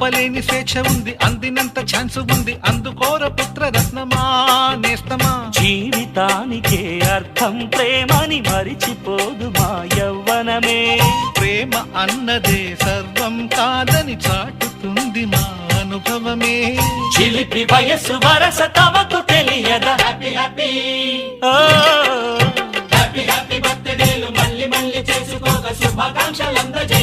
అవ్వలేని స్వేచ్ఛ ఉంది, అందినంత ఛాన్స్ ఉంది, అందుకోర పుత్ర రత్నమా నేస్తమా. జీవితానికే అర్థం ప్రేమని మరిచిపోదు మా యవ్వనమే. ప్రేమ అన్నదే సర్వం కాదని చాటుతుంది మా అనుభవమే. చిలిపి వయస్సు వరస తమకు తెలియదా. హ్యాపీ హ్యాపీ హ్యాపీ హ్యాపీ బర్త్డేలు మళ్ళీ మళ్ళీ చేసుకోగా శుభాకాంక్షలందజే.